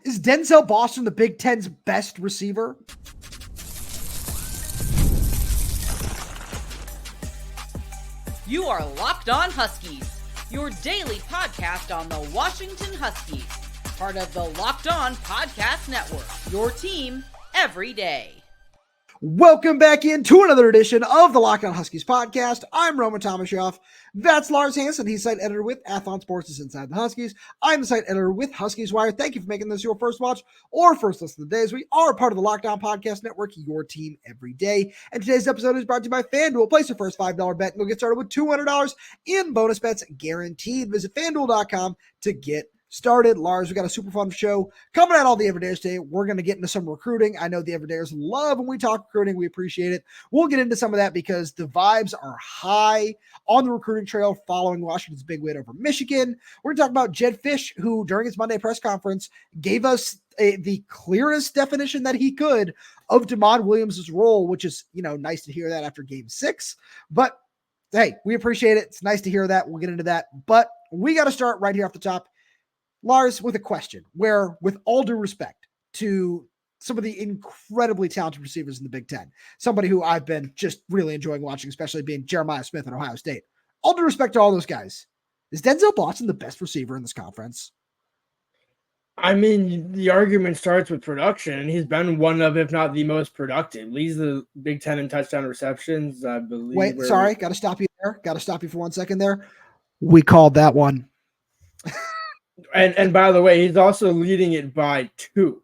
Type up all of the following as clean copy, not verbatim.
Is Denzel Boston the Big Ten's best receiver? You are Locked On Huskies, your daily podcast on the Washington Huskies, part of the Locked On Podcast Network, your team every day. Welcome back into another edition of the Locked On Huskies podcast. I'm Roman Tomashoff. That's Lars Hanson. He's site editor with Athlon Sports' Inside the Huskies. I'm the site editor with Huskies Wire. Thank you for making this your first watch or first listen of the day, as we are part of the Locked On Podcast Network, your team every day. And today's episode is brought to you by FanDuel. Place your first $5 bet and you'll get started with $200 in bonus bets guaranteed. Visit FanDuel.com to get started. Lars, we got a super fun show coming out all the Everydayers today. We're going to get into some recruiting. I know the Everydayers love when we talk recruiting. We appreciate it. We'll get into some of that because the vibes are high on the recruiting trail following Washington's big win over Michigan. We're going to talk about Jedd Fisch, who during his Monday press conference gave us the clearest definition that he could of Demond Williams' role, which is, nice to hear that after game 6. But hey, we appreciate it. It's nice to hear that. We'll get into that. But we got to start right here off the top, Lars, with a question where, with all due respect to some of the incredibly talented receivers in the Big Ten, somebody who I've been just really enjoying watching, especially being Jeremiah Smith at Ohio State, all due respect to all those guys, is Denzel Boston the best receiver in this conference? I mean, the argument starts with production, and he's been one of, if not the most productive. Leads the Big Ten in touchdown receptions, I believe. Wait, sorry, got to stop you there. Got to stop you for 1 second there. We called that one. And by the way, he's also leading it by 2.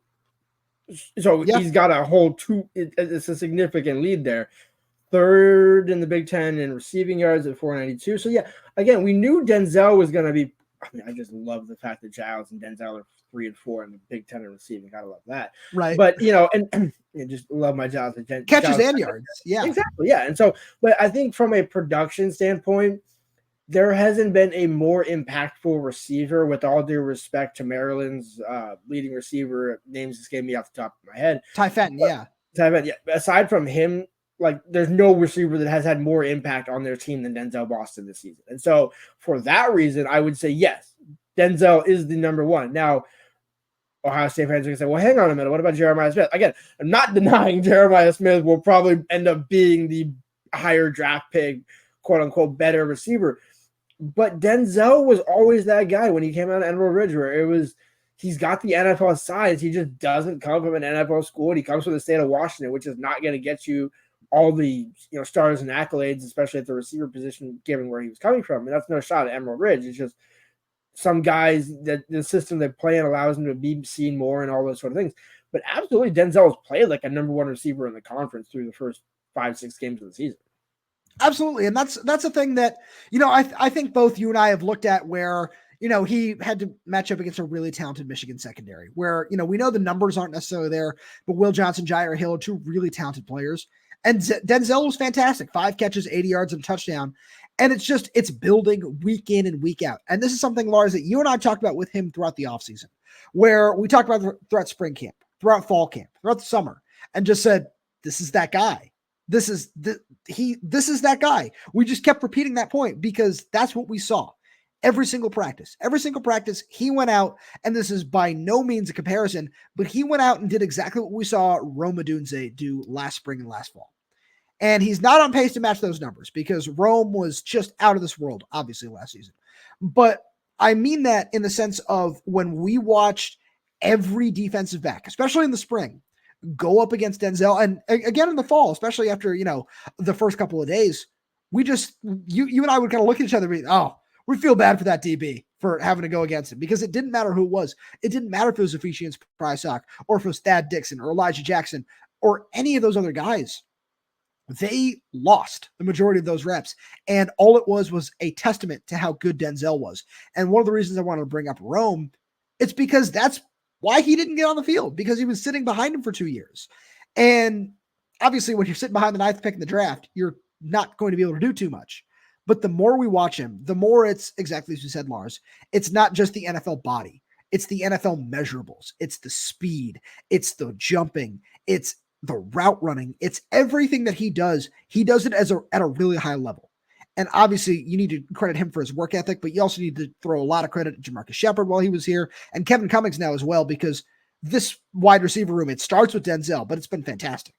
So He's got a whole 2. It's a significant lead there. Third in the Big Ten in receiving yards at 492. So again, we knew Denzel was going to be. I just love the fact that Giles and Denzel are 3 and 4 in the Big Ten in receiving. Gotta love that. Right. But and just love my Giles and catches and yards. Yeah, exactly. Yeah, and so, but I think from a production standpoint, there hasn't been a more impactful receiver, with all due respect to Maryland's leading receiver. Names escape me off the top of my head. Ty Fenton, yeah. Aside from him, there's no receiver that has had more impact on their team than Denzel Boston this season. And so for that reason, I would say, yes, Denzel is the number one. Now, Ohio State fans are going to say, well, hang on a minute. What about Jeremiah Smith? Again, I'm not denying Jeremiah Smith will probably end up being the higher draft pick, quote unquote, better receiver. But Denzel was always that guy when he came out of Emerald Ridge, where he's got the NFL size. He just doesn't come from an NFL school. And he comes from the state of Washington, which is not going to get you all the stars and accolades, especially at the receiver position, given where he was coming from. And that's no shot at Emerald Ridge. It's just some guys that the system they play in allows them to be seen more and all those sort of things. But absolutely, Denzel has played like a number one receiver in the conference through the first 5-6 games of the season. Absolutely. And that's a thing that, I think both you and I have looked at where, he had to match up against a really talented Michigan secondary where, we know the numbers aren't necessarily there, but Will Johnson, Jair Hill are 2 really talented players. And Denzel was fantastic. 5 catches, 80 yards and a touchdown. And it's building week in and week out. And this is something, Lars, that you and I talked about with him throughout the offseason, where we talked about throughout spring camp, throughout fall camp, throughout the summer, and just said, this is that guy. This is that guy. We just kept repeating that point because that's what we saw every single practice. Every single practice, he went out, and this is by no means a comparison, but he went out and did exactly what we saw Rome Odunze do last spring and last fall. And he's not on pace to match those numbers because Rome was just out of this world, obviously, last season. But I mean that in the sense of when we watched every defensive back, especially in the spring, go up against Denzel, and again in the fall, especially after, the first couple of days, we just, you and I would kind of look at each other and be, oh, we feel bad for that DB for having to go against him, because it didn't matter who it was. It didn't matter if it was Ephesians Prysock or if it was Thad Dixon or Elijah Jackson or any of those other guys. They lost the majority of those reps, and all it was a testament to how good Denzel was. And one of the reasons I wanted to bring up Rome, it's because that's why he didn't get on the field, because he was sitting behind him for 2 years. And obviously when you're sitting behind the 9th pick in the draft, you're not going to be able to do too much. But the more we watch him, the more it's exactly as you said, Lars. It's not just the NFL body. It's the NFL measurables. It's the speed. It's the jumping. It's the route running. It's everything that he does. He does it at a really high level. And obviously you need to credit him for his work ethic, but you also need to throw a lot of credit to Jamarcus Shepard while he was here, and Kevin Cummings now as well, because this wide receiver room. It starts with Denzel, but it's been fantastic.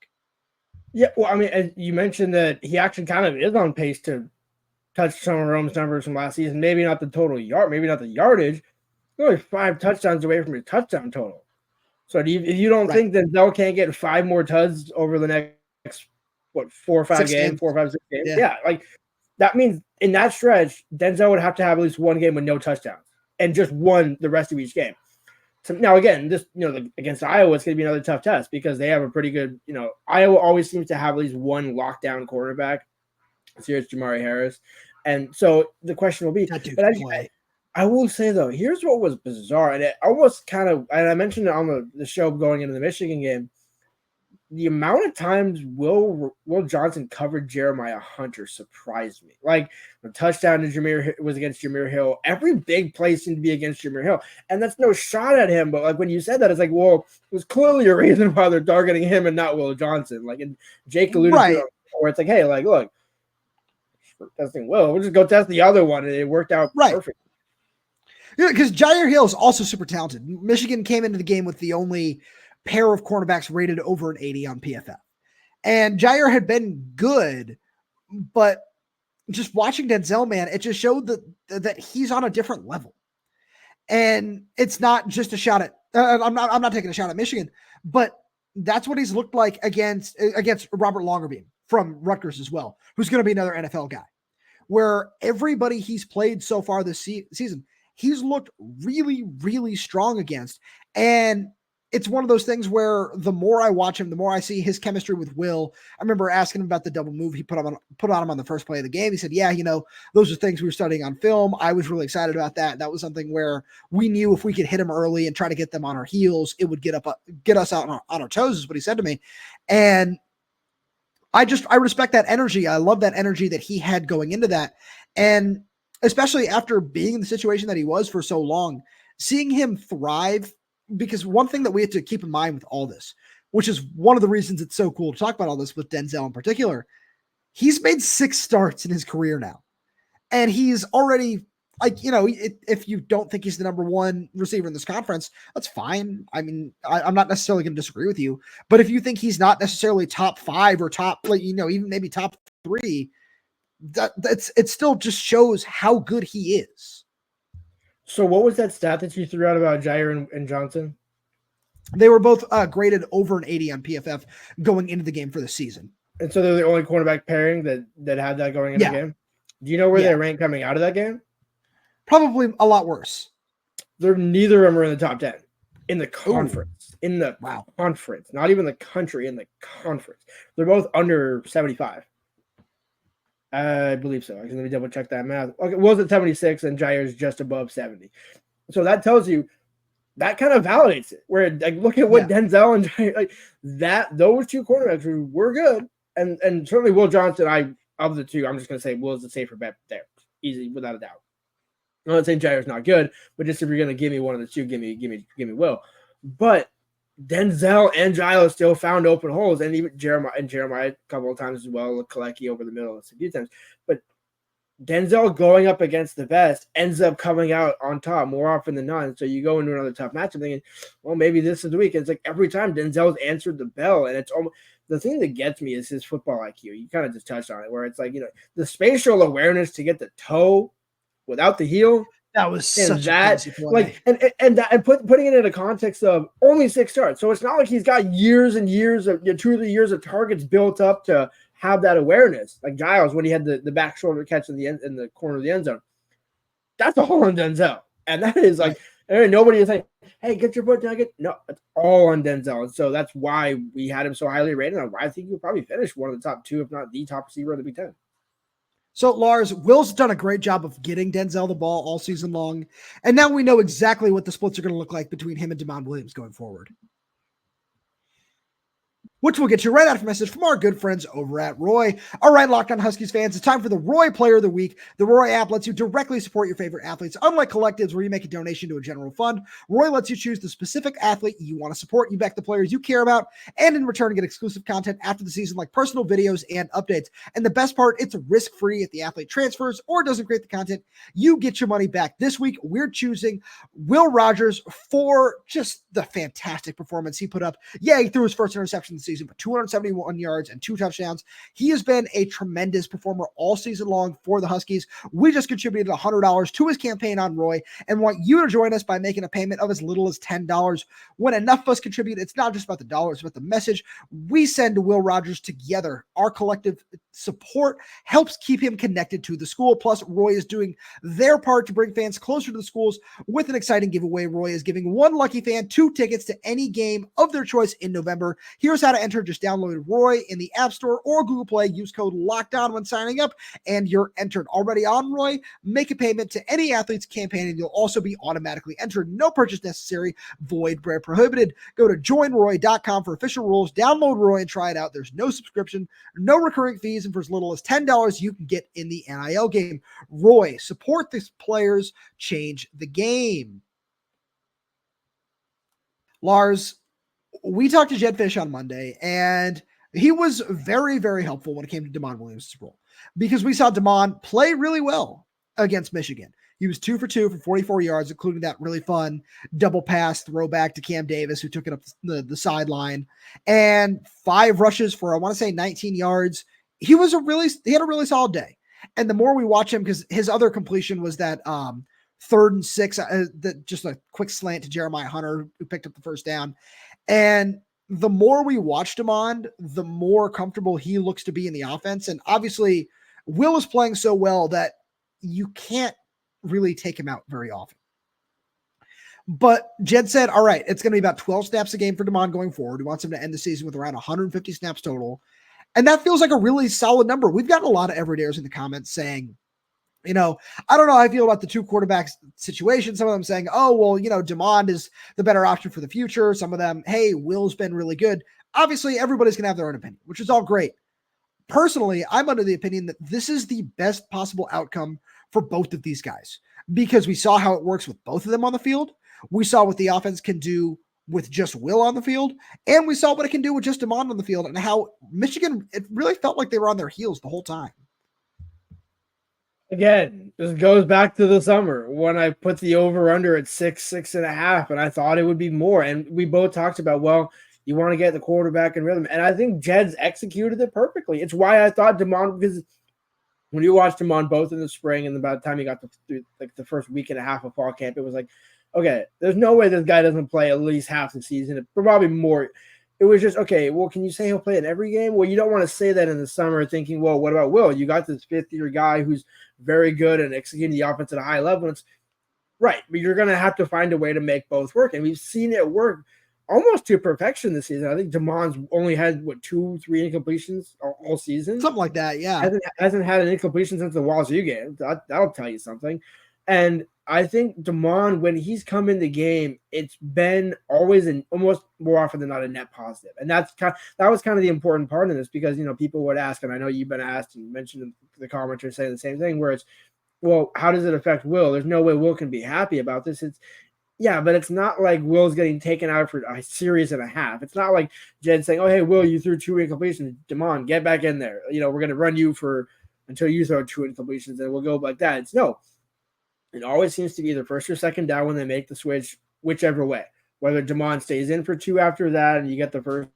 Yeah, well, I mean, as you mentioned that he actually kind of is on pace to touch some of Rome's numbers from last season. Maybe not the total yard, maybe not the yardage. He's only 5 touchdowns away from his touchdown total. So if you don't think Denzel can't get 5 more tuds over the next 4 or 5 games, 4 or 5, 6 games, yeah, like that means in that stretch, Denzel would have to have at least one game with no touchdowns and just won the rest of each game. So now again, this against Iowa, it's going to be another tough test because they have a pretty good. Iowa always seems to have at least one lockdown quarterback. So here's Jamari Harris, and so the question will be. But I will say though, here's what was bizarre, and it almost kind of, and I mentioned it on the show going into the Michigan game. The amount of times Will Johnson covered Jeremiah Hunter surprised me. Like the touchdown to Jameer was against Jameer Hill. Every big play seemed to be against Jameer Hill. And that's no shot at him. But like when you said that, it's like, well, it was clearly a reason why they're targeting him and not Will Johnson. Like, and Jake alluded to it, where it's like, hey, like, look, testing Will, we'll just go test the other one. And it worked out perfect. Yeah, because Jair Hill is also super talented. Michigan came into the game with the only pair of cornerbacks rated over an 80 on PFF. And Jair had been good, but just watching Denzel, man, it just showed that he's on a different level. And it's not just a shot at I'm not taking a shot at Michigan, but that's what he's looked like against Robert Longerbeam from Rutgers as well, who's going to be another NFL guy. Where everybody he's played so far this season, he's looked really, really strong against. And it's one of those things where the more I watch him, the more I see his chemistry with Will. I remember asking him about the double move he put on him on the first play of the game. He said, yeah, those are things we were studying on film. I was really excited about that. That was something where we knew if we could hit him early and try to get them on our heels, it would get us out on our toes, is what he said to me. And I respect that energy. I love that energy that he had going into that. And especially after being in the situation that he was for so long, seeing him thrive. Because one thing that we have to keep in mind with all this, which is one of the reasons it's so cool to talk about all this with Denzel in particular, he's made 6 starts in his career now. And he's already, if you don't think he's the number 1 receiver in this conference, that's fine. I mean, I'm not necessarily going to disagree with you. But if you think he's not necessarily top 5 or top, even maybe top 3, it still just shows how good he is. So what was that stat that you threw out about Jair and Johnson? They were both graded over an 80 on PFF going into the game for the season. And so they're the only cornerback pairing that had that going into the game? Do you know where they rank coming out of that game? Probably a lot worse. Neither of them are in the top 10 in the conference. Ooh. In the conference. Not even the country, in the conference. They're both under 75. I believe so. Let me double check that math. Okay, Will's at 76 and Jair's just above 70. So that tells you, that kind of validates it. Where look at what Denzel and Jair, those 2 cornerbacks were good, and certainly Will Johnson. Of the 2, I'm just going to say Will's the safer bet there, easy without a doubt. I'm not saying Jair's not good, but just if you're going to give me one of the 2, give me Will. But Denzel and Giles still found open holes, and even Jeremiah a couple of times as well. Kalecki over the middle a few times, but Denzel going up against the best ends up coming out on top more often than not. So you go into another tough matchup thinking, well, maybe this is the week. It's like every time Denzel's answered the bell, and it's almost the thing that gets me is his football IQ. You kind of just touched on it, where it's like the spatial awareness to get the toe without the heel. That was such a play. And putting it in a context of only 6 starts. So it's not like he's got years and years of 2 or 3 years of targets built up to have that awareness. Like Giles, when he had the back shoulder catch in the corner of the end zone. That's all on Denzel. And that is like nobody is like, hey, get your foot down. No, it's all on Denzel. And so that's why we had him so highly rated. And I think he'll probably finish one of the top 2, if not the top receiver in the Big Ten. So, Lars, Will's done a great job of getting Denzel the ball all season long. And now we know exactly what the splits are going to look like between him and Damon Williams going forward. which we'll get to right after a message from our good friends over at Roy. All right, Locked On Huskies fans, it's time for the Roy Player of the Week. The Roy app lets you directly support your favorite athletes. Unlike collectives where you make a donation to a general fund, Roy lets you choose the specific athlete you want to support. You back the players you care about, and in return get exclusive content after the season like personal videos and updates. And the best part, it's risk-free if the athlete transfers or doesn't create the content. You get your money back. This week, we're choosing Will Rogers for just the fantastic performance he put up. Yeah, he threw his first interception of the season, but 271 yards and 2 touchdowns. He has been a tremendous performer all season long for the Huskies. We just contributed $100 to his campaign on Roy and want you to join us by making a payment of as little as $10. When enough of us contribute, it's not just about the dollars, it's about the message we send to Will Rogers. Together, our collective support helps keep him connected to the school. Plus, Roy is doing their part to bring fans closer to the schools with an exciting giveaway. Roy is giving one lucky fan 2 tickets to any game of their choice in November. Here's how to enter. Just download Roy in the App Store or Google Play. Use code LOCKEDON when signing up, and you're entered. Already on Roy, make a payment to any athlete's campaign, and you'll also be automatically entered. No purchase necessary. Void where prohibited. Go to joinroy.com for official rules. Download Roy and try it out. There's no subscription, no recurring fees, and for as little as $10, you can get in the NIL game. Roy, support these players, change the game. Lars, we talked to Jedd Fisch on Monday, and he was very, very helpful when it came to Damon Williams' role because we saw Damon play really well against Michigan. He was 2 for 2 for 44 yards, including that really fun double pass throwback to Cam Davis, who took it up the sideline, and 5 rushes for, I want to say, 19 yards. He had a really solid day. And the more we watch him, because his other completion was that 3rd and 6, that just a quick slant to Jeremiah Hunter, who picked up the first down. And the more we watched him on, the more comfortable he looks to be in the offense. And obviously, Will is playing so well that you can't really take him out very often. But Jedd said, all right, it's going to be about 12 snaps a game for Damon going forward. He wants him to end the season with around 150 snaps total. And that feels like a really solid number. We've gotten a lot of everydayers in the comments saying, I don't know how I feel about the 2 quarterbacks situation. Some of them saying, oh, well, Damon is the better option for the future. Some of them, hey, Will's been really good. Obviously, everybody's going to have their own opinion, which is all great. Personally, I'm under the opinion that this is the best possible outcome for both of these guys because we saw how it works with both of them on the field. We saw what the offense can do with just Will on the field, and we saw what it can do with just Damon on the field and how Michigan, it really felt like they were on their heels the whole time. Again, this goes back to the summer when I put the over-under at 6.5, and I thought it would be more. And we both talked about, well, you want to get the quarterback in rhythm. And I think Jedd's executed it perfectly. It's why I thought Damon, because when you watched him on both in the spring and by the time he got through like the first week and a half of fall camp, it was like, okay, there's no way this guy doesn't play at least half the season, probably more. It was just, okay, well, can you say he'll play in every game? Well, you don't want to say that in the summer thinking, well, what about Will? You got this 5th-year guy who's very good and executing the offense at a high level. It's right, but you're going to have to find a way to make both work. And we've seen it work almost to perfection this season. I think Damon's only had, 2-3 incompletions all season? Something like that, yeah. Hasn't had an incompletion since the Wazoo game. That'll tell you something. And I think Damon, when he's come in the game, it's been always almost more often than not a net positive. And that was kind of the important part of this because, people would ask, and I know you've been asked and you mentioned in the commenters saying the same thing, where it's, well, how does it affect Will? There's no way Will can be happy about this. Yeah, but it's not like Will's getting taken out for a series and a half. It's not like Jedd saying, oh, hey, Will, you threw 2 incompletions. Damon, get back in there. We're going to run you until you throw 2 incompletions and we'll go like that. It always seems to be either first or second down when they make the switch, whichever way. Whether Damon stays in for 2 after that and you get the first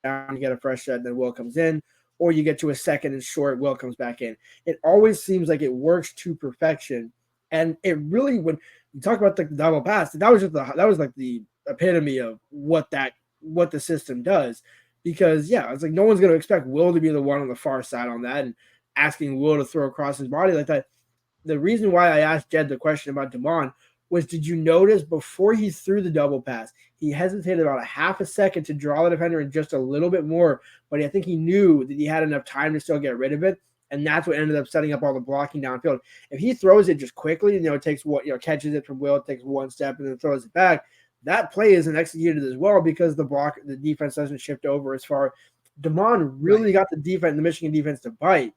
down, you get a fresh set, then Will comes in, or you get to a second and short, Will comes back in. It always seems like it works to perfection. And it really, when you talk about the double pass, that was like the epitome of what the system does. Because, yeah, it's like no one's going to expect Will to be the one on the far side on that and asking Will to throw across his body like that. The reason why I asked Jedd the question about Damon was, did you notice before he threw the double pass, he hesitated about a half a second to draw the defender in just a little bit more, but I think he knew that he had enough time to still get rid of it, and that's what ended up setting up all the blocking downfield. If he throws it just quickly, it takes catches it from Will, takes one step, and then throws it back, that play isn't executed as well because the defense doesn't shift over as far. Demond really got the Michigan defense to bite.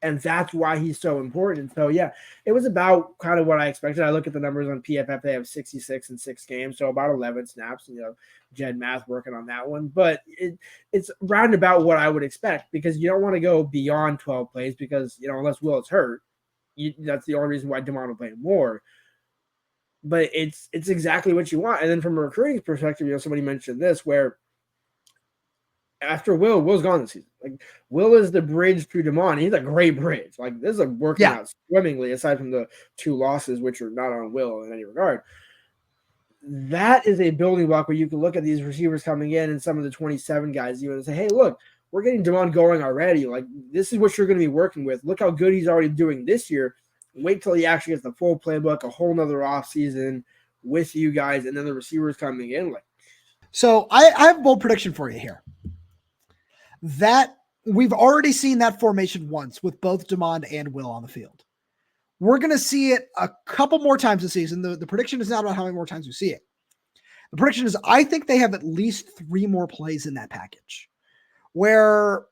And that's why he's so important. So, yeah, it was about kind of what I expected. I look at the numbers on PFF. They have 66 in 6 games, so about 11 snaps. Jedd Math working on that one. But it's round about what I would expect because you don't want to go beyond 12 plays because, unless Will is hurt, that's the only reason why DeMond will play more. But it's exactly what you want. And then from a recruiting perspective, somebody mentioned this where after Will's gone this season. Like Will is the bridge to DeMond. He's a great bridge. Like this is working out swimmingly, aside from the 2 losses, which are not on Will in any regard. That is a building block where you can look at these receivers coming in and some of the 27 guys and say, hey, look, we're getting DeMond going already. Like this is what you're going to be working with. Look how good he's already doing this year. Wait till he actually gets the full playbook, a whole nother offseason with you guys, and then the receivers coming in. So I have a bold prediction for you here. That we've already seen that formation once with both DeMond and Will on the field. We're going to see it a couple more times this season. The prediction is not about how many more times we see it. The prediction is I think they have at least 3 more plays in that package where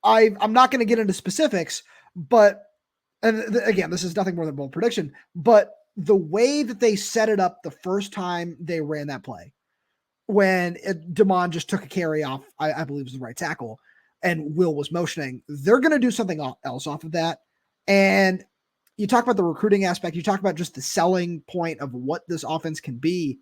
I'm not going to get into specifics, but again, this is nothing more than bold prediction, but the way that they set it up the first time they ran that play, when DeMond just took a carry off, I believe it was the right tackle, and Will was motioning, they're going to do something else off of that. And you talk about the recruiting aspect, you talk about just the selling point of what this offense can be.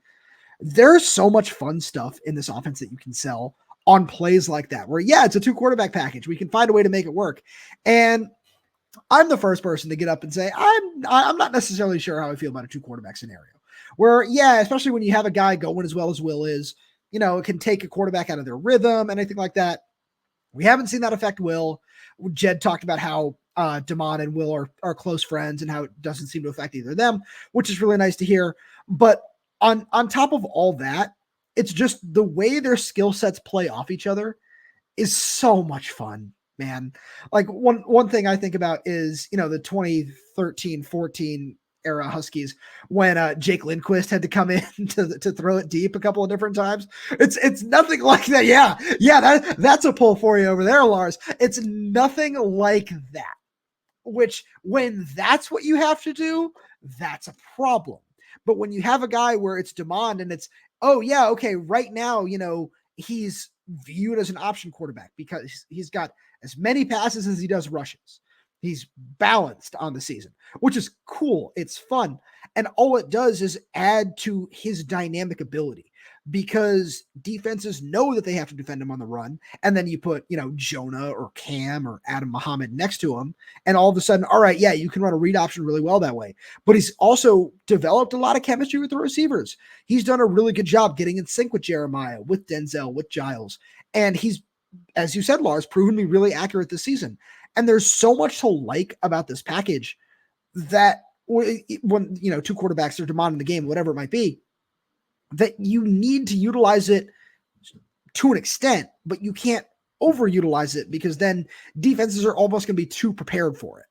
There's so much fun stuff in this offense that you can sell on plays like that, where, it's a 2 quarterback package. We can find a way to make it work. And I'm the first person to get up and say, I'm not necessarily sure how I feel about a 2 quarterback scenario. Where, especially when you have a guy going as well as Will is, it can take a quarterback out of their rhythm and anything like that. We haven't seen that affect Will. Jedd talked about how DeMond and Will are close friends and how it doesn't seem to affect either of them, which is really nice to hear. But on top of all that, it's just the way their skill sets play off each other is so much fun, man. Like one thing I think about is, the 2013-14 era Huskies when Jake Lindquist had to come in to throw it deep a couple of different times. It's nothing like that. That's a pull for you over there, Lars. It's nothing like that, which when that's what you have to do, that's a problem. But when you have a guy where it's DeMond and it's, right now, he's viewed as an option quarterback because he's got as many passes as he does rushes. He's balanced on the season, which is cool. It's fun. And all it does is add to his dynamic ability because defenses know that they have to defend him on the run. And then you put, Jonah or Cam or Adam Muhammad next to him. And all of a sudden, all right, you can run a read option really well that way. But he's also developed a lot of chemistry with the receivers. He's done a really good job getting in sync with Jeremiah, with Denzel, with Giles. And he's, as you said, Lars, proven to be really accurate this season. And there's so much to like about this package that when, 2 quarterbacks are DeMond in the game, whatever it might be, that you need to utilize it to an extent, but you can't overutilize it because then defenses are almost going to be too prepared for it.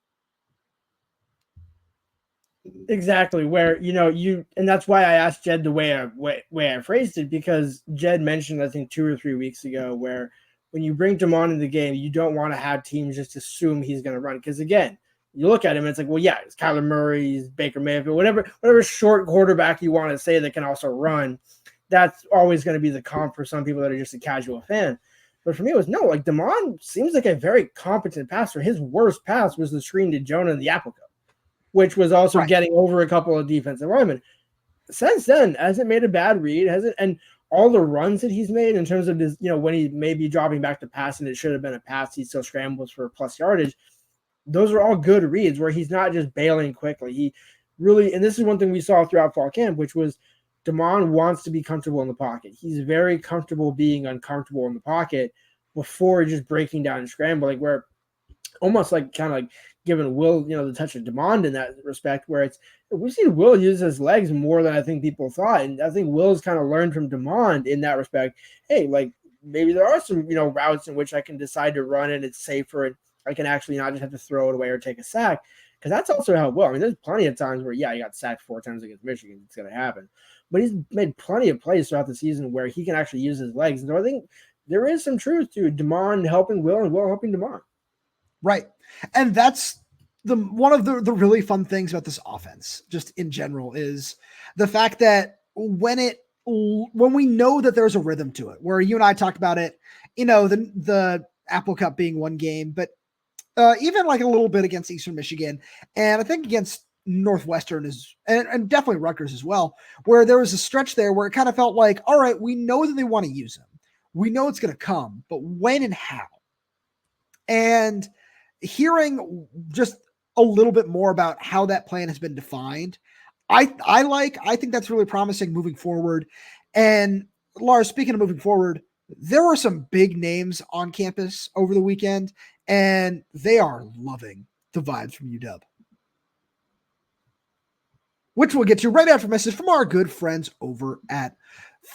Exactly. Where, and that's why I asked Jedd the way I phrased it, because Jedd mentioned, I think 2 or 3 weeks ago, where when you bring DeMond in the game, you don't want to have teams just assume he's going to run. Because again, you look at him and it's like, well, it's Kyler Murray, he's Baker Mayfield, whatever short quarterback you want to say that can also run. That's always going to be the comp for some people that are just a casual fan. But for me, it was no, like DeMond seems like a very competent passer. His worst pass was the screen to Jonah in the Apple Cup, which was also getting over a couple of defensive linemen. Since then, hasn't made a bad read, hasn't, and all the runs that he's made in terms of his, when he may be dropping back to pass and it should have been a pass, he still scrambles for plus yardage. Those are all good reads where he's not just bailing quickly. He really, and this is one thing we saw throughout fall camp, which was DeMond wants to be comfortable in the pocket. He's very comfortable being uncomfortable in the pocket before just breaking down and scrambling, where almost like kind of like giving Will, the touch of DeMond in that respect, where we've seen Will use his legs more than I think people thought. And I think Will's kind of learned from DeMond in that respect. Hey, like maybe there are some, routes in which I can decide to run and it's safer and I can actually not just have to throw it away or take a sack. Because that's also how Will, there's plenty of times where, you got sacked 4 times against Michigan. It's going to happen. but he's made plenty of plays throughout the season where he can actually use his legs. And so I think there is some truth to Damon helping Will and Will helping Damon. Right. And that's one of the really fun things about this offense, just in general, is the fact that when we know that there's a rhythm to it, where you and I talked about it, the Apple Cup being one game, but even like a little bit against Eastern Michigan, and I think against Northwestern and definitely Rutgers as well, where there was a stretch there where it kind of felt like, all right, we know that they want to use him. We know it's going to come, but when and how? And hearing just a little bit more about how that plan has been defined, I think that's really promising moving forward. And Lars, speaking of moving forward, there were some big names on campus over the weekend, and they are loving the vibes from UW, which we'll get to right after a message from our good friends over at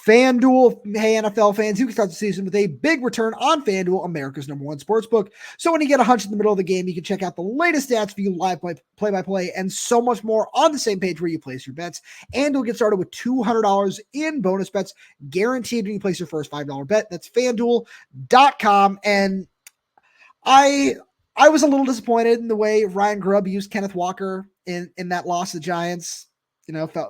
FanDuel. Hey, NFL fans, you can start the season with a big return on FanDuel, America's #1 sportsbook. So when you get a hunch in the middle of the game, you can check out the latest stats, view live play-by-play, and so much more on the same page where you place your bets. And you'll get started with $200 in bonus bets guaranteed when you place your first $5 bet. That's FanDuel.com. And I was a little disappointed in the way Ryan Grubb used Kenneth Walker in that loss to the Giants.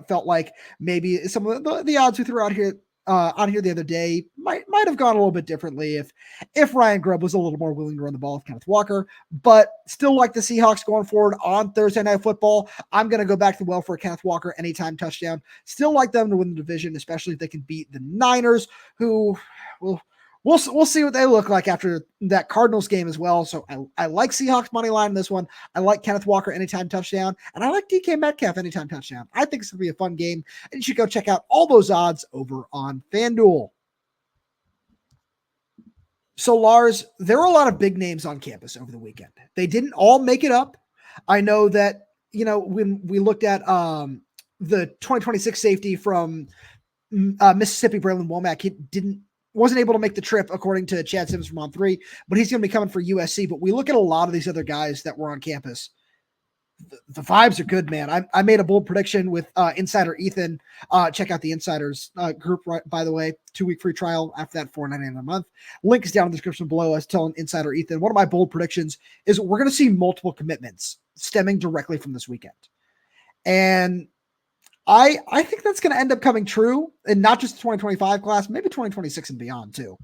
Felt like maybe some of the odds we threw out here on here the other day might have gone a little bit differently if Ryan Grubb was a little more willing to run the ball with Kenneth Walker. But still like the Seahawks going forward on Thursday Night Football. I'm going to go back to well for a Kenneth Walker anytime touchdown. Still like them to win the division, especially if they can beat the Niners, who We'll see what they look like after that Cardinals game as well. So I like Seahawks money line in this one. I like Kenneth Walker anytime touchdown, and I like DK Metcalf anytime touchdown. I think it's going to be a fun game, and you should go check out all those odds over on FanDuel. So Lars, there were a lot of big names on campus over the weekend. They didn't all make it up. I know that, when we looked at the 2026 safety from Mississippi, Braylon Womack, he wasn't able to make the trip, according to Chad Simmons from On3, but he's going to be coming for USC. But we look at a lot of these other guys that were on campus. The vibes are good, man. I made a bold prediction with Insider Ethan. Check out the Insiders group, by the way. 2-week free trial after that, $4.99 a month. Link is down in the description below. I was telling Insider Ethan, one of my bold predictions is we're going to see multiple commitments stemming directly from this weekend. And I think that's going to end up coming true, and not just the 2025 class, maybe 2026 and beyond too.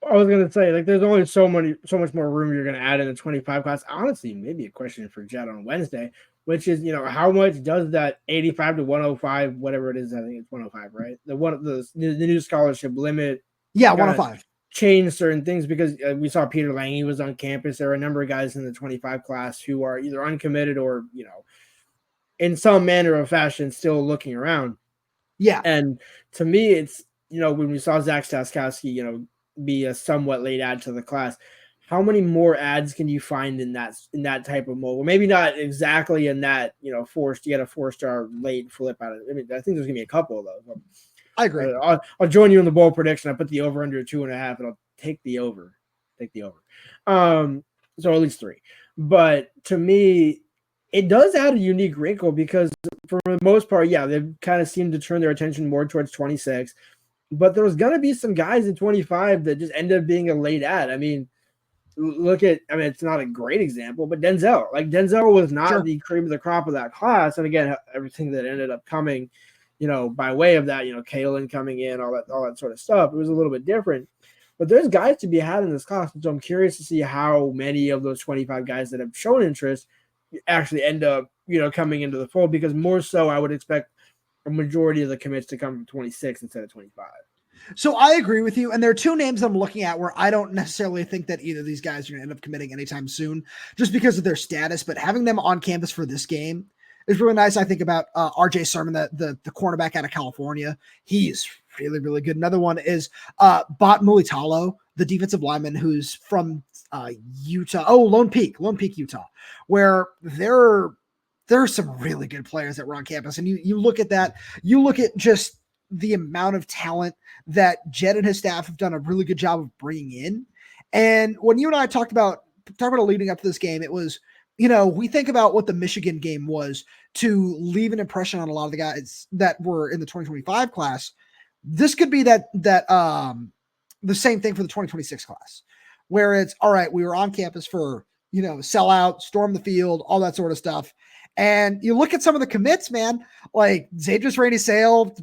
I was going to say, there's only so much more room you're going to add in the 25 class. Honestly, maybe a question for Jedd on Wednesday, which is, how much does that 85 to 105, whatever it is, I think it's 105, right? The new scholarship limit. Yeah, 105. Change certain things because we saw Peter Lange was on campus. There are a number of guys in the 25 class who are either uncommitted or, in some manner of fashion, still looking around. Yeah. And to me, it's, when we saw Zach Staskowski, be a somewhat late add to the class, how many more ads can you find in that type of mold? Well, maybe not exactly in that, you get a 4-star late flip out of it. I mean, I think there's going to be a couple of those. I agree. I'll join you in the bold prediction. I put the over under 2.5 and I'll take the over. So at least 3. But to me, it does add a unique wrinkle because for the most part, they've kind of seemed to turn their attention more towards 26, but there's going to be some guys in 25 that just end up being a late ad. I mean, it's not a great example, but Denzel. Denzel was not the cream of the crop of that class. And again, everything that ended up coming, by way of that, Kalen coming in, all that sort of stuff, it was a little bit different. But there's guys to be had in this class, so I'm curious to see how many of those 25 guys that have shown interest actually end up, coming into the fold, because more so I would expect a majority of the commits to come from 26 instead of 25. So I agree with you. And there are 2 names I'm looking at where I don't necessarily think that either of these guys are going to end up committing anytime soon just because of their status, but having them on campus for this game is really nice. I think about RJ Sermon, the cornerback out of California. He's really, really good. Another one is Bott Mulitalo, the defensive lineman who's from Utah. Oh, Lone Peak, Utah, where there are some really good players that were on campus. And you look at that, you look at just the amount of talent that Jedd and his staff have done a really good job of bringing in. And when you and I talked about leading up to this game, it was, we think about what the Michigan game was to leave an impression on a lot of the guys that were in the 2025 class. This could be the same thing for the 2026 class, where it's all right. We were on campus for, sell out, storm the field, all that sort of stuff. And you look at some of the commits, man, like Zadris Rainey Sale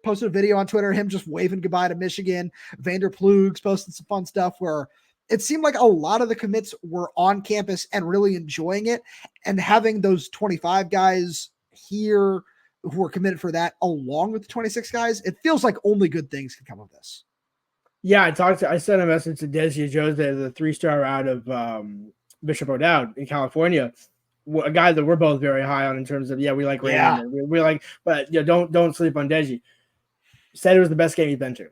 posted a video on Twitter, him just waving goodbye to Michigan. Vander Plug's posting some fun stuff where it seemed like a lot of the commits were on campus and really enjoying it, and having those 25 guys here who are committed for that along with the 26 guys, it feels like only good things can come of this. Yeah, I sent a message to Desi Jose, the 3-star out of Bishop O'Dowd in California, a guy that we're both very high on in terms of, we like Raymond. Yeah. We like, but don't sleep on Desi. Said it was the best game he's been to.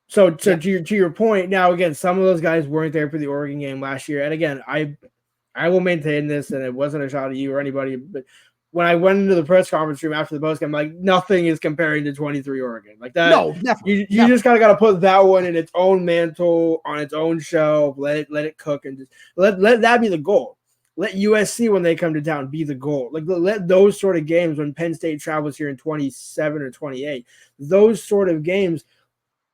So to your point, now again, some of those guys weren't there for the Oregon game last year, and again, I will maintain this, and it wasn't a shot at you or anybody, but when I went into the press conference room after the post game, I'm like, nothing is comparing to 23 Oregon. Like that. No, never. You just got to put that one in its own mantle, on its own shelf. Let it cook, and just let that be the goal. Let USC, when they come to town, be the goal. Like, let those sort of games, when Penn State travels here in 27 or 28, those sort of games,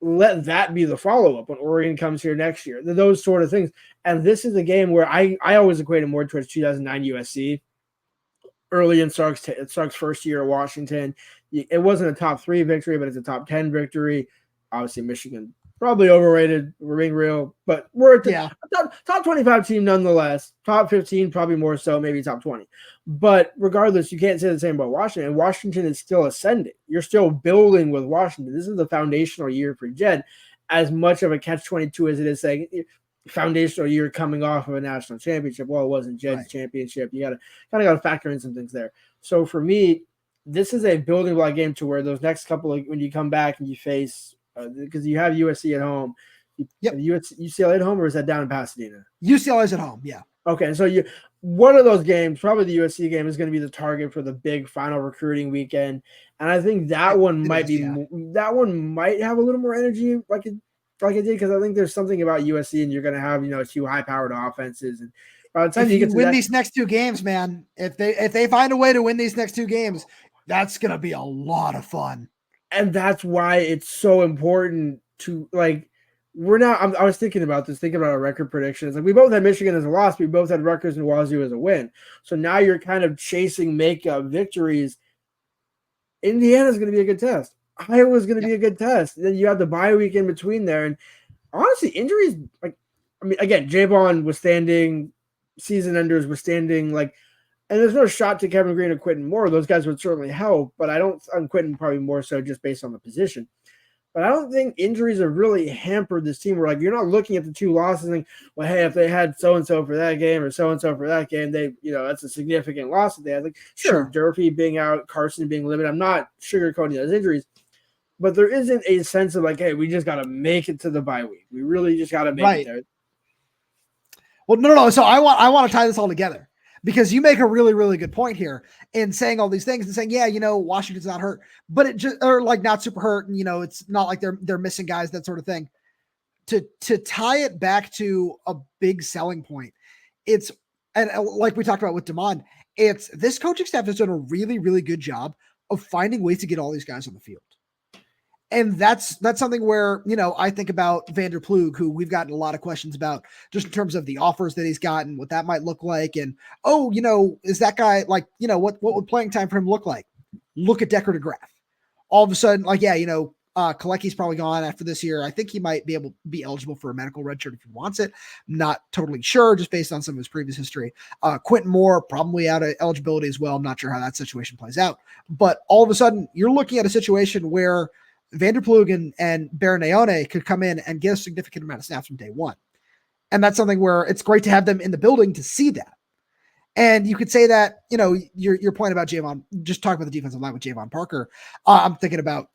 let that be the follow-up when Oregon comes here next year. Those sort of things. And this is a game where I always equated more towards 2009 USC. Early in Sark's first year at Washington. It wasn't a top 3 victory, but it's a top 10 victory. Obviously, Michigan probably overrated, we're being real, but we're a top 25 team nonetheless. Top 15, probably more so, maybe top 20. But regardless, you can't say the same about Washington. And Washington is still ascending. You're still building with Washington. This is the foundational year for Jedd, as much of a catch-22 as it is saying foundational year coming off of a national championship. Well, it wasn't Jedd's championship. You got to factor in some things there. So for me, this is a building block game to where those next couple of, when you come back and you face, because you have USC at home, UCLA at home, or is that down in Pasadena? UCLA's at home. Yeah. Okay. So one of those games, probably the USC game, is going to be the target for the big final recruiting weekend. And I think that one might have a little more energy, like it did, because I think there's something about USC, and you're going to have, 2 high-powered offenses. And by the time you get to win these next 2 games, man, if they find a way to win these next 2 games, that's going to be a lot of fun. And that's why it's so important to, I was thinking about our record predictions. Like, we both had Michigan as a loss. We both had Rutgers and Wazoo as a win. So now you're kind of chasing makeup victories. Indiana's going to be a good test. Iowa's going to be a good test. Then you have the bye week in between there. And honestly, injuries, again, Javon was standing, season enders were standing, and there's no shot to Kevin Green or Quentin Moore. Those guys would certainly help, but on Quentin probably more so just based on the position. But I don't think injuries have really hampered this team. Where you're not looking at the 2 losses and, well, hey, if they had so-and-so for that game or so-and-so for that game, they, that's a significant loss that they had. Sure, Durfee being out, Carson being limited. I'm not sugarcoating those injuries. But there isn't a sense of hey, we just got to make it to the bye week. We really just got to make it there. Well, no. So I want to tie this all together, because you make a really, really good point here in saying all these things and saying, Washington's not hurt, but it just, or not super hurt. And, it's not like they're missing guys, that sort of thing. To tie it back to a big selling point, and like we talked about with Damon, it's this coaching staff has done a really, really good job of finding ways to get all these guys on the field. And that's something where, I think about Vander Plug, who we've gotten a lot of questions about just in terms of the offers that he's gotten, what that might look like. And, is that guy what would playing time for him look like? Look at Decker DeGraff. All of a sudden, Kalecki's probably gone after this year. I think he might be able to be eligible for a medical redshirt if he wants it. Not totally sure, just based on some of his previous history. Quentin Moore probably out of eligibility as well. I'm not sure how that situation plays out. But all of a sudden, you're looking at a situation where Vander Plug and Baron could come in and get a significant amount of snaps from day one. And that's something where it's great to have them in the building to see that. And you could say that, your point about Javon, just talk about the defensive line with Javon Parker. I'm thinking about,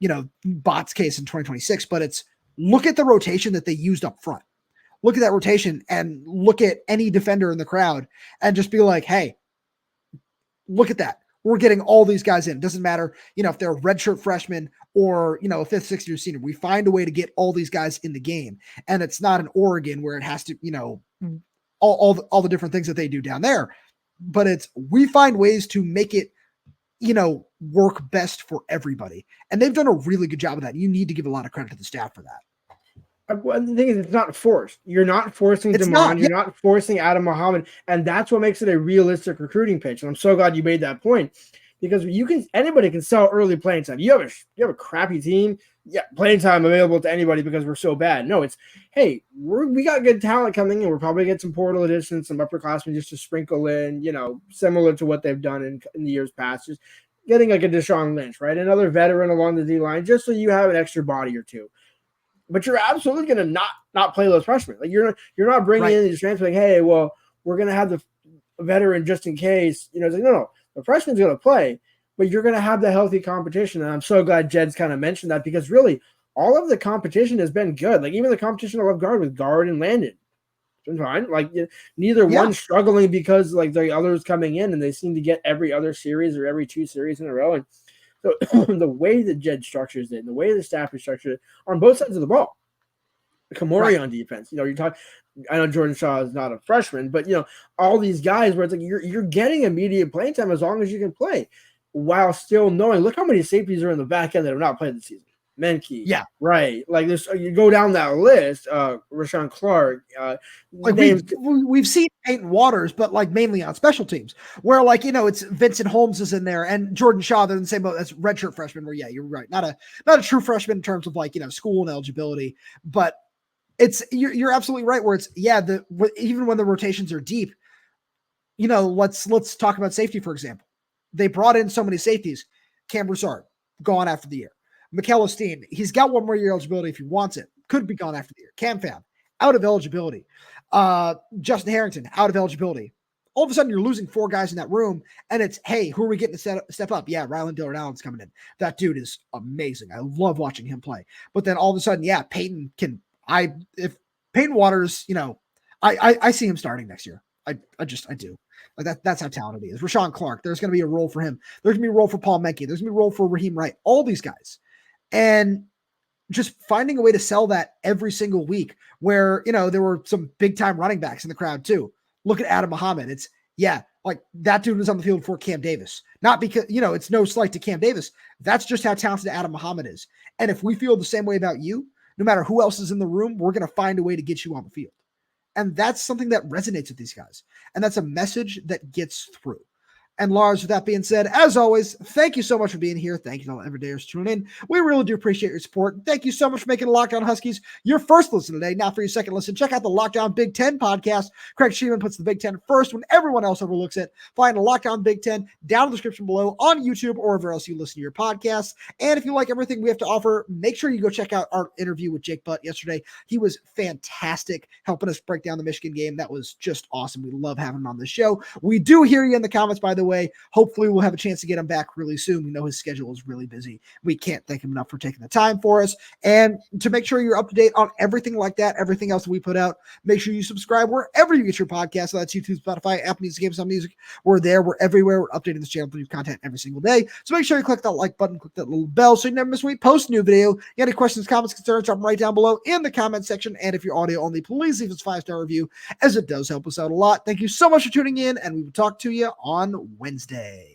Bott's case in 2026, but it's look at the rotation that they used up front. Look at that rotation and look at any defender in the crowd and just be like, hey, look at that. We're getting all these guys in. It doesn't matter, if they're redshirt freshmen or, a 5th, 6th year senior. We find a way to get all these guys in the game. And it's not an Oregon where it has to, all the different things that they do down there. but it's we find ways to make it, work best for everybody. And they've done a really good job of that. You need to give a lot of credit to the staff for that. The thing is, it's not forced. You're not forcing Damon. You're not forcing Adam Muhammad, and that's what makes it a realistic recruiting pitch. And I'm so glad you made that point, because anybody can sell early playing time. You have a crappy team, playing time available to anybody because we're so bad. No, it's hey, we got good talent coming in. We're probably get some portal additions, some upperclassmen just to sprinkle in, similar to what they've done in the years past. Just getting like a Deshaun Lynch, right? Another veteran along the D line, just so you have an extra body or two. But you're absolutely going to not play those freshmen. Like you're not bringing in these transfers like, hey, well, we're going to have the veteran just in case. It's like, no, the freshman's going to play, but you're going to have the healthy competition. And I'm so glad Jedd's kind of mentioned that, because really all of the competition has been good. Like even the competition I love guard with Guard and Landon. It's been fine. Like neither one struggling because like the others coming in and they seem to get every other series or every 2 series in a row. And so the way that Jedd structures it, and the way the staff is structured it on both sides of the ball, Kamori on defense, you're talking. I know Jordan Shaw is not a freshman, but all these guys where it's like you're getting immediate playing time as long as you can play, while still knowing. Look how many safeties are in the back end that have not played this season. Menke, right. Like this, you go down that list. Rashawn Clark. Like we've seen Peyton Waters, but like mainly on special teams, where like it's Vincent Holmes is in there and Jordan Shaw. They're in the same boat as redshirt freshman. Where you're right, not a true freshman in terms of like school and eligibility, but it's you're absolutely right. Where it's even when the rotations are deep, let's talk about safety for example. They brought in so many safeties. Cam Broussard gone after the year. Mikel Osteen, he's got 1 more year eligibility if he wants it. Could be gone after the year. Cam Fab, out of eligibility. Justin Harrington, out of eligibility. All of a sudden, you're losing 4 guys in that room, and it's, hey, who are we getting to step up? Yeah, Ryland Dillard Allen's coming in. That dude is amazing. I love watching him play. But then all of a sudden, Peyton if Peyton Waters, I see him starting next year. I do. Like that's how talented he is. Rashawn Clark, there's going to be a role for him. There's going to be a role for Paul Menke. There's going to be a role for Raheem Wright. All these guys. And just finding a way to sell that every single week where, there were some big time running backs in the crowd too. Look at Adam Muhammad. It's like that dude was on the field for Cam Davis, not because, it's no slight to Cam Davis. That's just how talented Adam Muhammad is. And if we feel the same way about you, no matter who else is in the room, we're going to find a way to get you on the field. And that's something that resonates with these guys. And that's a message that gets through. And Lars, with that being said, as always, thank you so much for being here. Thank you to all everydayers tuning in. We really do appreciate your support. Thank you so much for making Locked On Huskies your first listen today. Now for your second listen, check out the Locked On Big Ten podcast. Craig Sheeman puts the Big Ten first when everyone else overlooks it. Find the Locked On Big Ten down in the description below on YouTube or wherever else you listen to your podcasts. And if you like everything we have to offer, make sure you go check out our interview with Jake Butt yesterday. He was fantastic helping us break down the Michigan game. That was just awesome. We love having him on the show. We do hear you in the comments, by the way. Hopefully we'll have a chance to get him back really soon. We know his schedule is really busy. We can't thank him enough for taking the time for us. And to make sure you're up to date on everything like that, everything else that we put out, make sure you subscribe wherever you get your podcast. So that's YouTube, Spotify, Apple Music, Amazon Music. We're there. We're everywhere. We're updating this channel with new content every single day. So make sure you click that like button, click that little bell so you never miss when we post a new video. You got any questions, comments, concerns, drop them right down below in the comment section. And if you're audio only, please leave us a 5-star review, as it does help us out a lot. Thank you so much for tuning in, and we will talk to you on Wednesday.